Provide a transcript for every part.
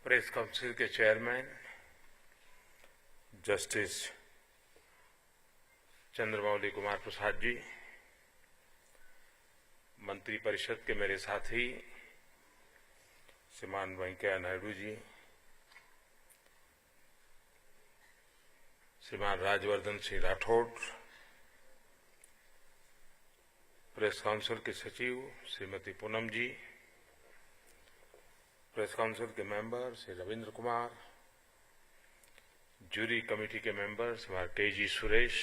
Press council के chairman justice Chandramouli Kumar Prasad ji, मंत्रिपरिषद के मेरे साथी श्रीमान वेंकैया नायडू जी, श्रीमान राजवर्धन सिंह राठौड़, प्रेस काउंसिल के सचिव श्रीमती पूनम जी, प्रेस काउंसिल के member Shri Ravindra Kumar, jury committee के मेंबर श्रीमान के.जी. सुरेश,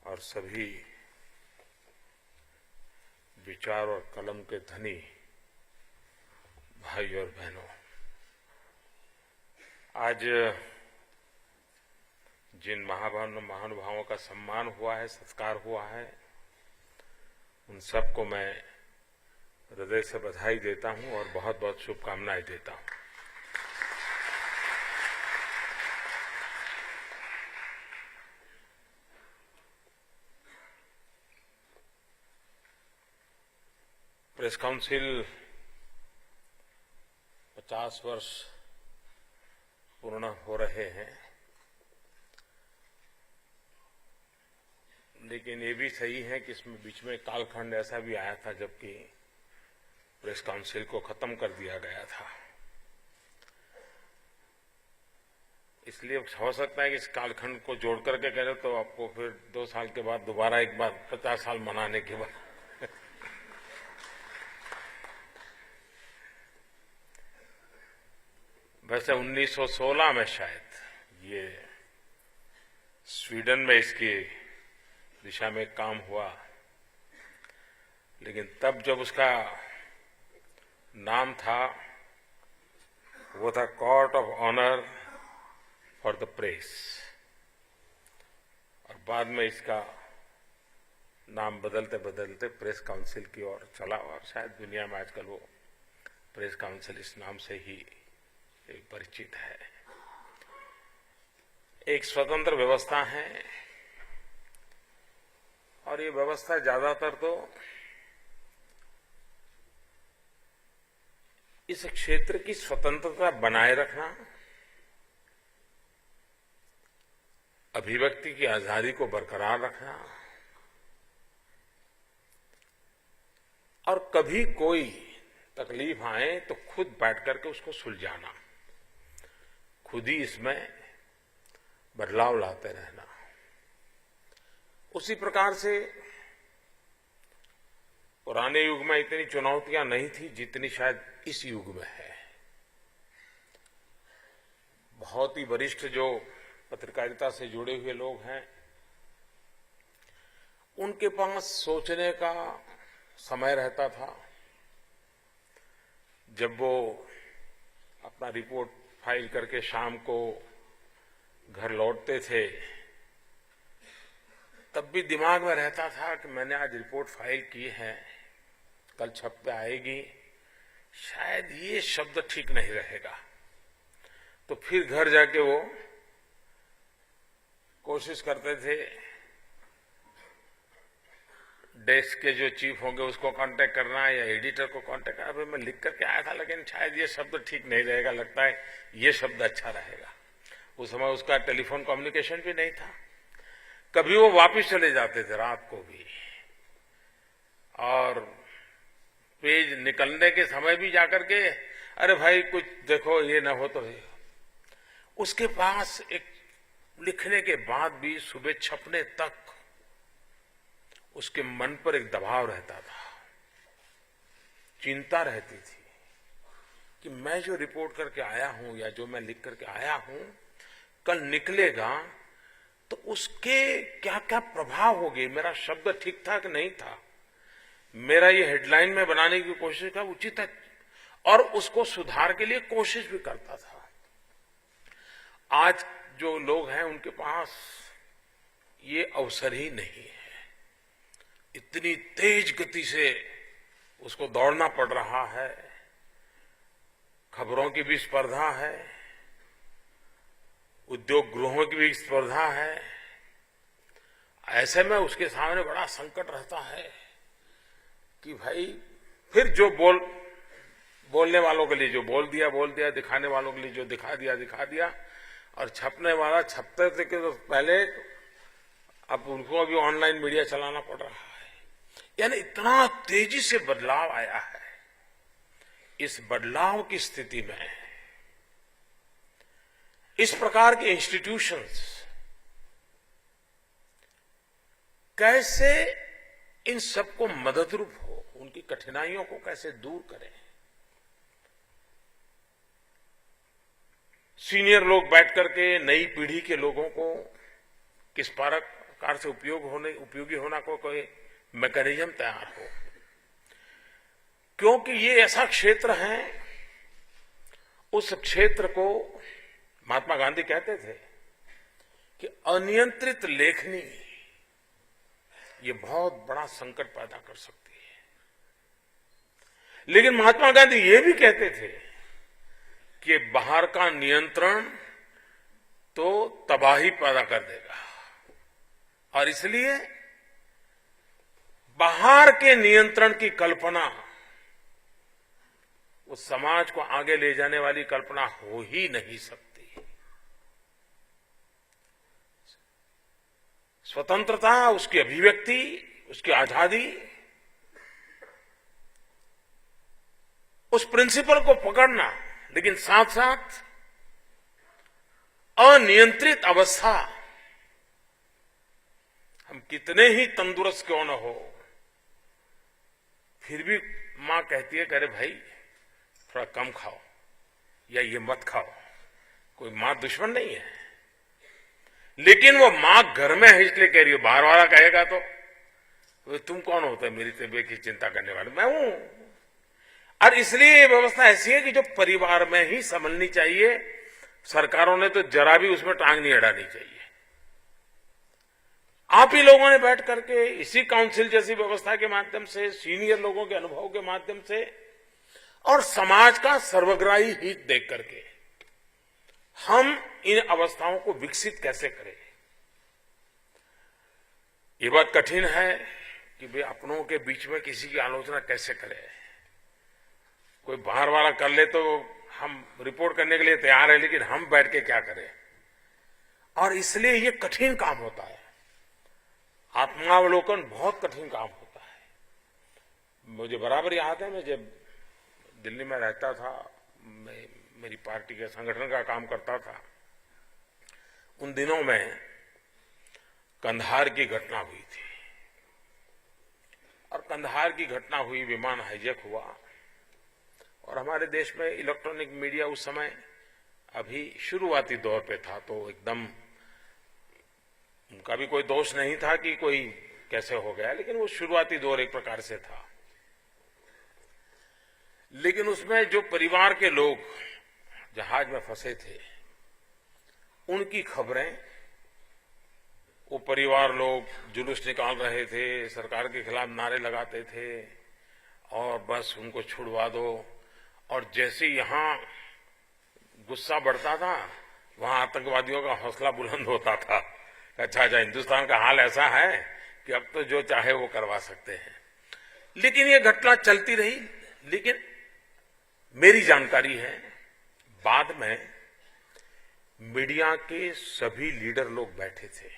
और सभी विचार और कलम के धनी भाई और बहनों, आज जिन महानुभावों का सम्मान हुआ है, सत्कार हुआ है, उन सबको मैं हृदय से बधाई देता हूं और बहुत बहुत शुभकामनाएं देता हूं। प्रेस काउंसिल 50 वर्ष पूर्ण हो रहे हैं, लेकिन ये भी सही है कि इसमें बीच में कालखंड ऐसा भी आया था जबकि प्रेस काउंसिल को खत्म कर दिया गया था। इसलिए हो सकता है कि इस कालखंड को जोड़ करके करें तो आपको फिर 2 साल के बाद दोबारा एक बार 50 साल मनाने के बाद वैसे 1916 में शायद ये स्वीडन में इसकी दिशा में काम हुआ, लेकिन तब जब उसका नाम था वो था court of honour for the press, और बाद में इसका नाम बदलते बदलते प्रेस काउंसिल की ओर चला, और शायद दुनिया में आजकल वो प्रेस काउंसिल इस नाम से ही परिचित है। एक स्वतंत्र व्यवस्था है और ये व्यवस्था ज्यादातर तो इस क्षेत्र की स्वतंत्रता बनाए रखना, अभिव्यक्ति की आजादी को बरकरार रखना, और कभी कोई तकलीफ आए तो खुद बैठ करके उसको सुलझाना, खुद ही इसमें बदलाव लाते रहना। उसी प्रकार से पुराने युग में इतनी चुनौतियां नहीं थी जितनी शायद इस युग में है। बहुत ही वरिष्ठ जो पत्रकारिता से जुड़े हुए लोग हैं, उनके पास सोचने का समय रहता था। जब वो अपना रिपोर्ट फाइल करके शाम को घर लौटते थे, तब भी दिमाग में रहता था कि मैंने आज रिपोर्ट फाइल की है, कल छप पे आएगी, शायद ये शब्द ठीक नहीं रहेगा। तो फिर घर जाके वो कोशिश करते थे, डेस्क के जो चीफ होंगे उसको कांटेक्ट करना या एडिटर को कांटेक्ट करना। अभी मैं लिख करके आया था लेकिन शायद ये शब्द ठीक नहीं रहेगा, लगता है ये शब्द अच्छा रहेगा। उस समय उसका टेलीफोन कम्युनिकेशन भी नहीं था। कभी वो वापस चले जाते थे रात को भी, और पेज निकलने के समय भी जाकर के, अरे भाई कुछ देखो ये ना हो तो। उसके पास एक लिखने के बाद भी सुबह छपने तक उसके मन पर एक दबाव रहता था, चिंता रहती थी कि मैं जो रिपोर्ट करके आया हूं या जो मैं लिख करके आया हूं, कल निकलेगा तो उसके क्या क्या प्रभाव होंगे। मेरा शब्द ठीक था कि नहीं था, मेरा ये हेडलाइन में बनाने की कोशिश था उचित है, और उसको सुधार के लिए कोशिश भी करता था। आज जो लोग हैं उनके पास ये अवसर ही नहीं है। इतनी तेज गति से उसको दौड़ना पड़ रहा है, खबरों की भी स्पर्धा है, उद्योग गृहों की भी स्पर्धा है। ऐसे में उसके सामने बड़ा संकट रहता है कि भाई फिर जो बोलने वालों के लिए जो बोल दिया, दिखाने वालों के लिए जो दिखा दिया, और छपने वाला छपते थे कि तो पहले, अब उनको अभी ऑनलाइन मीडिया चलाना पड़ रहा है। यानी इतना तेजी से बदलाव आया है। इस बदलाव की स्थिति में इस प्रकार के इंस्टीट्यूशंस कैसे इन सबको मददरूप हो, उनकी कठिनाइयों को कैसे दूर करें। सीनियर लोग बैठ करके नई पीढ़ी के लोगों को किस प्रकार से उपयोगी होना को कोई मैकेनिज्म तैयार हो, क्योंकि ये ऐसा क्षेत्र है, उस क्षेत्र को महात्मा गांधी कहते थे कि अनियंत्रित लेखनी ये बहुत बड़ा संकट पैदा कर सकती है। लेकिन महात्मा गांधी ये भी कहते थे कि बाहर का नियंत्रण तो तबाही पैदा कर देगा, और इसलिए बाहर के नियंत्रण की कल्पना उस समाज को आगे ले जाने वाली कल्पना हो ही नहीं सकती। स्वतंत्रता, उसकी अभिव्यक्ति, उसकी आजादी, उस प्रिंसिपल को पकड़ना, लेकिन साथ साथ अनियंत्रित अवस्था, हम कितने ही तंदुरुस्त क्यों न हो, फिर भी मां कहती है, अरे भाई थोड़ा कम खाओ या ये मत खाओ। कोई मां दुश्मन नहीं है, लेकिन वो मां घर में है इसलिए कह रही है, बाहर वाला कहेगा तो तुम कौन होते है मेरी तबीयत की चिंता करने वाले, मैं हूं। और इसलिए ये व्यवस्था ऐसी है कि जो परिवार में ही संभलनी चाहिए, सरकारों ने तो जरा भी उसमें टांग नहीं अड़ानी चाहिए। आप ही लोगों ने बैठ करके इसी काउंसिल जैसी व्यवस्था के माध्यम से, सीनियर लोगों के अनुभव के माध्यम से और समाज का सर्वग्राही हित देख करके हम इन अवस्थाओं को विकसित कैसे करें। ये बात कठिन है कि वे अपनों के बीच में किसी की आलोचना कैसे करें। कोई बाहर वाला कर ले तो हम रिपोर्ट करने के लिए तैयार है, लेकिन हम बैठ के क्या करें। और इसलिए ये कठिन काम होता है, आत्मावलोकन बहुत कठिन काम होता है। मुझे बराबर याद है, मैं जब दिल्ली में रहता था, मैं मेरी पार्टी के संगठन का काम करता था, उन दिनों में कंधार की घटना हुई थी। और कंधार की घटना हुई, विमान हाईजैक हुआ, और हमारे देश में इलेक्ट्रॉनिक मीडिया उस समय अभी शुरुआती दौर पे था, तो एकदम उनका भी कोई दोष नहीं था कि कोई कैसे हो गया, लेकिन वो शुरुआती दौर एक प्रकार से था। लेकिन उसमें जो परिवार के लोग जहाज में फंसे थे, उनकी खबरें, वो परिवार लोग जुलूस निकाल रहे थे, सरकार के खिलाफ नारे लगाते थे, और बस उनको छुड़वा दो। और जैसे यहां गुस्सा बढ़ता था, वहां आतंकवादियों का हौसला बुलंद होता था। अच्छा, हिंदुस्तान का हाल ऐसा है कि अब तो जो चाहे वो करवा सकते हैं। लेकिन ये घटना चलती रही। लेकिन मेरी जानकारी है, बाद में मीडिया के सभी लीडर लोग बैठे थे,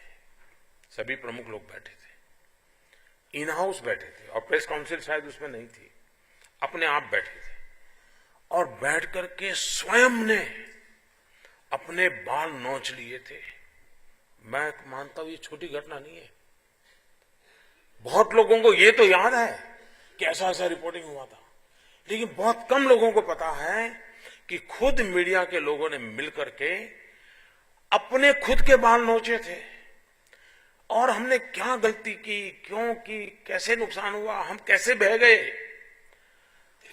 सभी प्रमुख लोग बैठे थे, इन हाउस बैठे थे, और प्रेस काउंसिल शायद उसमें नहीं थी, अपने आप बैठे थे, और बैठ करके स्वयं ने अपने बाल नोच लिए थे। मैं मानता हूं ये छोटी घटना नहीं है। बहुत लोगों को ये तो याद है कि ऐसा ऐसा रिपोर्टिंग हुआ था, लेकिन बहुत कम लोगों को पता है कि खुद मीडिया के लोगों ने मिलकर के अपने खुद के बाल नोचे थे, और हमने क्या गलती की, क्यों की, कैसे नुकसान हुआ, हम कैसे बह गए,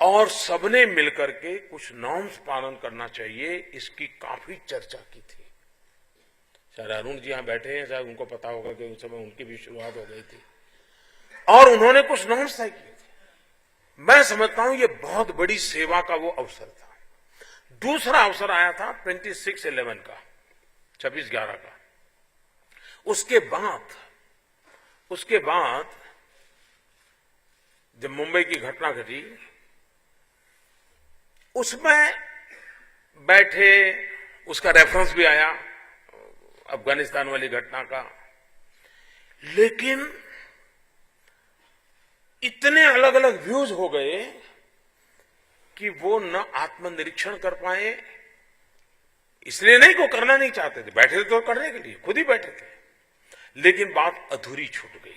और सबने मिलकर के कुछ नॉर्म्स पालन करना चाहिए, इसकी काफी चर्चा की थी। शायद अरुण जी यहां बैठे हैं, शायद उनको पता होगा कि उस समय उनकी भी शुरुआत हो गई थी, और उन्होंने कुछ नॉर्म्स तय किए थे। मैं समझता हूं ये बहुत बड़ी सेवा का वो अवसर था। दूसरा अवसर आया था 26/11 का, 26/11 का। उसके बाद जब मुंबई की घटना घटी, उसमें बैठे, उसका रेफरेंस भी आया अफगानिस्तान वाली घटना का, लेकिन इतने अलग अलग व्यूज हो गए कि वो न आत्मनिरीक्षण कर पाए। इसलिए नहीं, को करना नहीं चाहते थे, बैठे थे तो करने के लिए, खुद ही बैठे थे, लेकिन बात अधूरी छूट गई।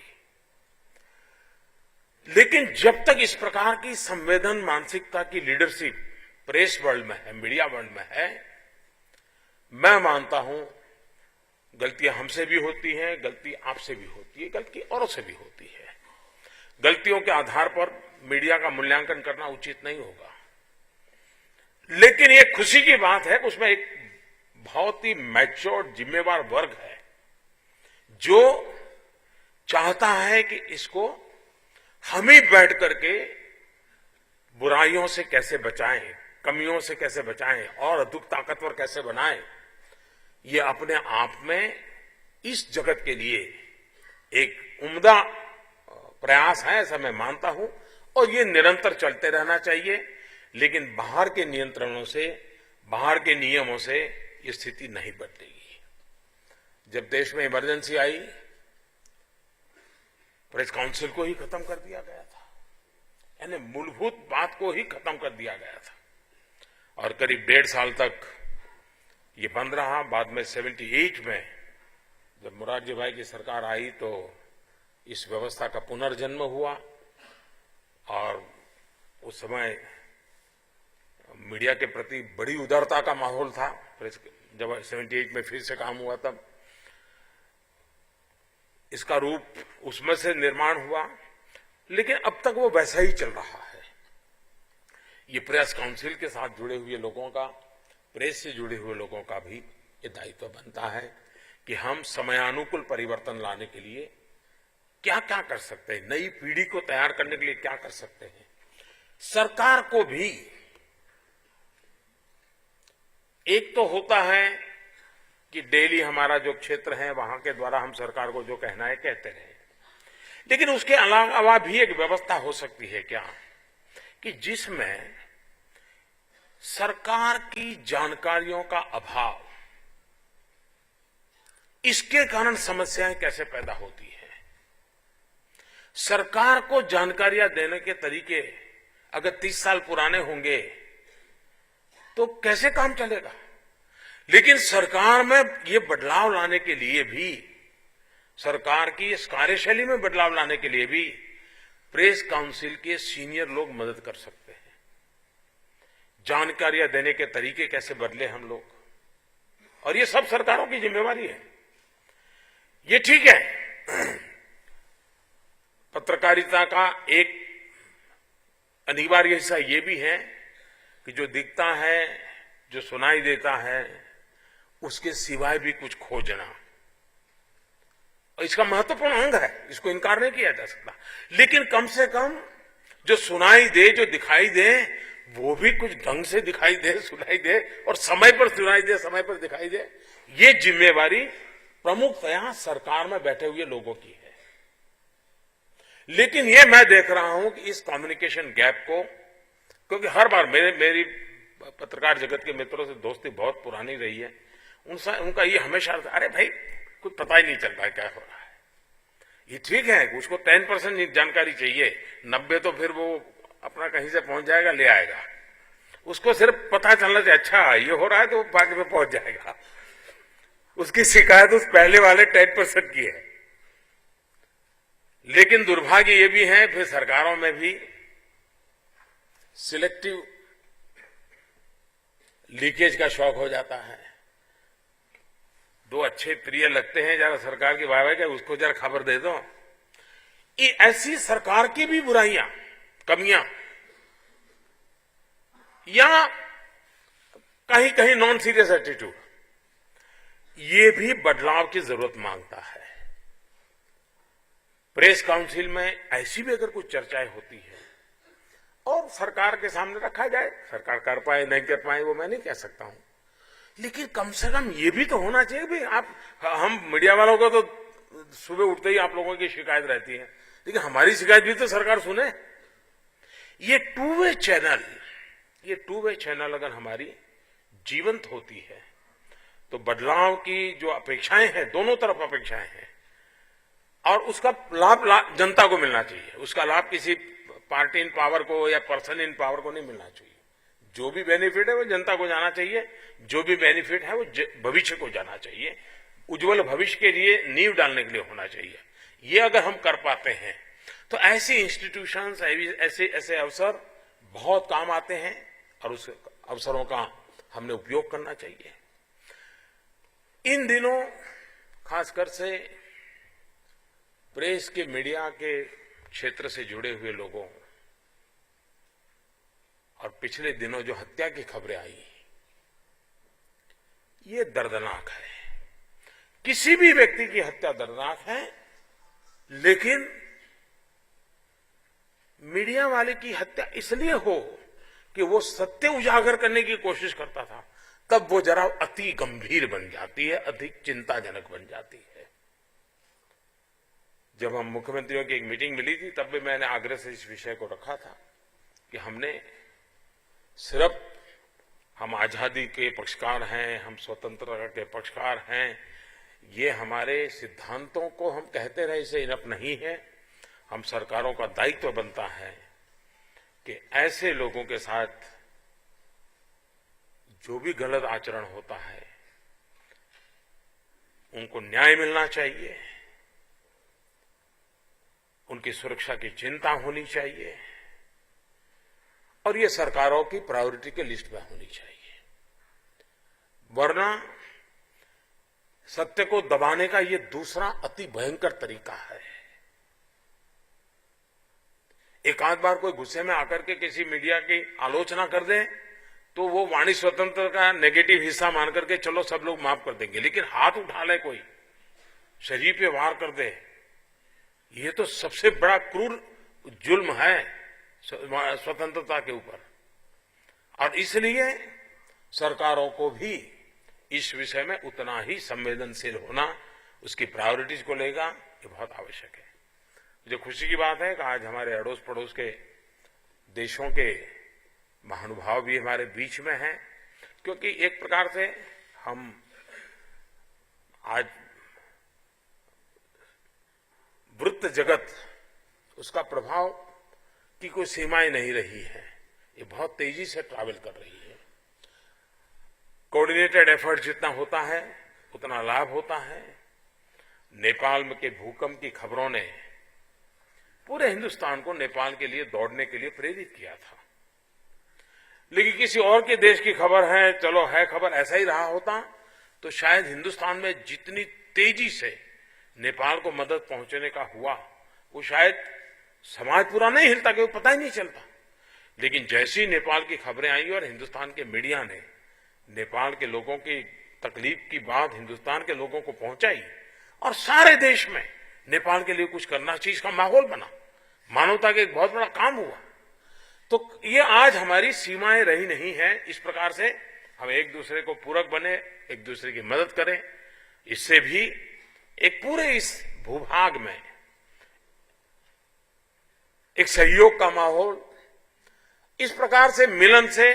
लेकिन जब तक इस प्रकार की संवेदन मानसिकता की लीडरशिप प्रेस वर्ल्ड में है, मीडिया वर्ल्ड में है, मैं मानता हूं गलतियां हमसे भी होती हैं, गलती आपसे भी होती है, गलती औरों से भी होती है। गलतियों के आधार पर मीडिया का मूल्यांकन करना उचित नहीं होगा, लेकिन ये खुशी की बात है कि उसमें एक बहुत ही मैच्योर्ड जिम्मेवार वर्ग है जो चाहता है कि इसको हम ही बैठ करके बुराइयों से कैसे बचाएं, कमियों से कैसे बचाएं और अधिक ताकतवर कैसे बनाएं। ये अपने आप में इस जगत के लिए एक उम्दा प्रयास है, ऐसा मैं मानता हूं, और ये निरंतर चलते रहना चाहिए। लेकिन बाहर के नियंत्रणों से, बाहर के नियमों से ये स्थिति नहीं बदलेगी। जब देश में इमरजेंसी आई, प्रेस काउंसिल को ही खत्म कर दिया गया था, यानी मूलभूत बात को ही खत्म कर दिया गया था, और करीब 1.5 साल तक ये बंद रहा। बाद में 78 में जब मोरारजी भाई की सरकार आई तो इस व्यवस्था का पुनर्जन्म हुआ, और उस समय मीडिया के प्रति बड़ी उदारता का माहौल था। जब 78 में फिर से काम हुआ तब इसका रूप उसमें से निर्माण हुआ, लेकिन अब तक वो वैसा ही चल रहा है। ये प्रेस काउंसिल के साथ जुड़े हुए लोगों का, प्रेस से जुड़े हुए लोगों का भी ये दायित्व बनता है कि हम समयानुकूल परिवर्तन लाने के लिए क्या क्या कर सकते हैं, नई पीढ़ी को तैयार करने के लिए क्या कर सकते हैं। सरकार को भी एक तो होता है कि डेली हमारा जो क्षेत्र है वहां के द्वारा हम सरकार को जो कहना है कहते रहे, लेकिन उसके अलावा भी एक व्यवस्था हो सकती है क्या, कि जिसमें सरकार की जानकारियों का अभाव, इसके कारण समस्याएं कैसे पैदा होती है। सरकार को जानकारियां देने के तरीके अगर 30 साल पुराने होंगे तो कैसे काम चलेगा। लेकिन सरकार में ये बदलाव लाने के लिए भी, सरकार की इस कार्यशैली में बदलाव लाने के लिए भी प्रेस काउंसिल के सीनियर लोग मदद कर सकते हैं। जानकारियां देने के तरीके कैसे बदले हम लोग, और ये सब सरकारों की जिम्मेवारी है। ये ठीक है, पत्रकारिता का एक अनिवार्य हिस्सा ये भी है कि जो दिखता है, जो सुनाई देता है, उसके सिवाय भी कुछ खोजना, और इसका महत्वपूर्ण अंग है, इसको इनकार नहीं किया जा सकता। लेकिन कम से कम जो सुनाई दे, जो दिखाई दे, वो भी कुछ ढंग से दिखाई दे, सुनाई दे, और समय पर सुनाई दे, समय पर दिखाई दे। ये जिम्मेवारी प्रमुखतया सरकार में बैठे हुए लोगों की है। लेकिन ये मैं देख रहा हूं कि इस कम्युनिकेशन गैप को, क्योंकि हर बार मेरी पत्रकार जगत के मित्रों से दोस्ती बहुत पुरानी रही है, उनका ये हमेशा, अरे भाई कुछ पता ही नहीं चल रहा है क्या हो रहा है। ये ठीक है, उसको 10% जानकारी चाहिए, 90 तो फिर वो अपना कहीं से पहुंच जाएगा, ले आएगा। उसको सिर्फ पता चलना चाहिए, अच्छा ये हो रहा है, तो वो बाकी में पहुंच जाएगा। उसकी शिकायत उस पहले वाले 10% की है। लेकिन दुर्भाग्य ये भी है, फिर सरकारों में भी सिलेक्टिव लीकेज का शौक हो जाता है। दो अच्छे प्रिय लगते हैं, जरा सरकार की वाह-वाह क्या, उसको जरा खबर दे दो। ये ऐसी सरकार की भी बुराइयां, कमियां, या कहीं कहीं नॉन सीरियस एटीट्यूड, ये भी बदलाव की जरूरत मांगता है। प्रेस काउंसिल में ऐसी भी अगर कुछ चर्चाएं होती है और सरकार के सामने रखा जाए, सरकार कर पाए नहीं कर पाए वो मैं नहीं कह सकता हूं, लेकिन कम से कम ये भी तो होना चाहिए भाई। हम मीडिया वालों को तो सुबह उठते ही आप लोगों की शिकायत रहती है, लेकिन हमारी शिकायत भी तो सरकार सुने। ये टू वे चैनल अगर हमारी जीवंत होती है तो बदलाव की जो अपेक्षाएं हैं, दोनों तरफ अपेक्षाएं हैं, और उसका लाभ जनता को मिलना चाहिए। उसका लाभ किसी पार्टी इन पावर को या पर्सन इन पावर को नहीं मिलना चाहिए। जो भी बेनिफिट है वो जनता को जाना चाहिए, जो भी बेनिफिट है वो भविष्य को जाना चाहिए, उज्जवल भविष्य के लिए नींव डालने के लिए होना चाहिए। ये अगर हम कर पाते हैं तो ऐसी इंस्टीट्यूशंस, ऐसे अवसर बहुत काम आते हैं और उस अवसरों का हमने उपयोग करना चाहिए। इन दिनों खासकर से प्रेस के, मीडिया के क्षेत्र से जुड़े हुए लोगों और पिछले दिनों जो हत्या की खबरें आई, ये दर्दनाक है। किसी भी व्यक्ति की हत्या दर्दनाक है, लेकिन मीडिया वाले की हत्या इसलिए हो कि वो सत्य उजागर करने की कोशिश करता था, तब वो जरा अति गंभीर बन जाती है, अधिक चिंताजनक बन जाती है। जब हम मुख्यमंत्रियों की एक मीटिंग मिली थी, तब भी मैंने आग्रह से इस विषय को रखा था कि हमने सिर्फ, हम आजादी के पक्षकार हैं, हम स्वतंत्रता के पक्षकार हैं, ये हमारे सिद्धांतों को हम कहते रहे इसे इनफ नहीं है। हम सरकारों का दायित्व बनता है कि ऐसे लोगों के साथ जो भी गलत आचरण होता है उनको न्याय मिलना चाहिए, उनकी सुरक्षा की चिंता होनी चाहिए और ये सरकारों की प्रायोरिटी के लिस्ट में होनी चाहिए। वरना सत्य को दबाने का ये दूसरा अति भयंकर तरीका है। एक आध बार कोई गुस्से में आकर के किसी मीडिया की आलोचना कर दे तो वो वाणी स्वतंत्र का नेगेटिव हिस्सा मान करके चलो सब लोग माफ कर देंगे, लेकिन हाथ उठा ले कोई, शरीर पे वार कर दे, ये तो सबसे बड़ा क्रूर जुल्म है स्वतंत्रता के ऊपर। और इसलिए सरकारों को भी इस विषय में उतना ही संवेदनशील होना, उसकी प्रायोरिटीज को लेगा, ये बहुत आवश्यक है। मुझे खुशी की बात है कि आज हमारे अड़ोस पड़ोस के देशों के महानुभाव भी हमारे बीच में हैं, क्योंकि एक प्रकार से हम आज वृत्त जगत, उसका प्रभाव की कोई सीमाएं नहीं रही है, ये बहुत तेजी से ट्रैवल कर रही है। कोऑर्डिनेटेड एफर्ट जितना होता है उतना लाभ होता है। नेपाल में के भूकंप की खबरों ने पूरे हिंदुस्तान को नेपाल के लिए दौड़ने के लिए प्रेरित किया था, लेकिन किसी और के देश की खबर है, चलो है खबर, ऐसा ही रहा होता तो शायद हिंदुस्तान में जितनी तेजी से नेपाल को मदद पहुंचने का हुआ वो शायद समाज पूरा नहीं हिलता, कि वो पता ही नहीं चलता। लेकिन जैसी नेपाल की खबरें आई और हिंदुस्तान के मीडिया ने नेपाल के लोगों की तकलीफ की बात हिंदुस्तान के लोगों को पहुंचाई और सारे देश में नेपाल के लिए कुछ करना चाहिए इसका माहौल बना, मानवता का एक बहुत बड़ा काम हुआ। तो ये आज हमारी सीमाएं रही नहीं है। इस प्रकार से हम एक दूसरे को पूरक बने, एक दूसरे की मदद करें, इससे भी एक पूरे इस भूभाग में एक सहयोग का माहौल, इस प्रकार से मिलन से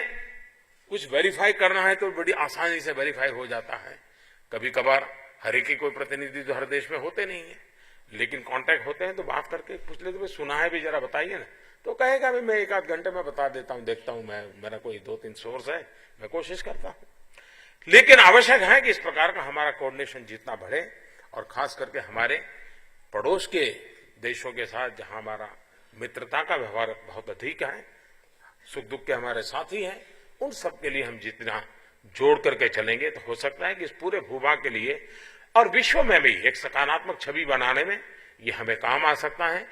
कुछ वेरीफाई करना है तो बड़ी आसानी से वेरीफाई हो जाता है। कभी कभार हर एक के कोई प्रतिनिधि तो हर देश में होते नहीं है, लेकिन कांटेक्ट होते हैं तो बात करके पूछ लेते, भाई सुना है भी जरा बताइए ना, तो कहेगा भाई मैं एक आध घंटे में बता देता हूं, देखता हूं, मेरा कोई 2-3 सोर्स है, मैं कोशिश करता हूं। लेकिन आवश्यक है कि इस प्रकार का हमारा कोऑर्डिनेशन जितना बढ़े और खास करके हमारे पड़ोस के देशों के साथ जहां हमारा मित्रता का व्यवहार बहुत अधिक है, सुख दुख के हमारे साथी हैं, उन सब के लिए हम जितना जोड़ करके चलेंगे तो हो सकता है कि इस पूरे भूभाग के लिए और विश्व में भी एक सकारात्मक छवि बनाने में ये हमें काम आ सकता है।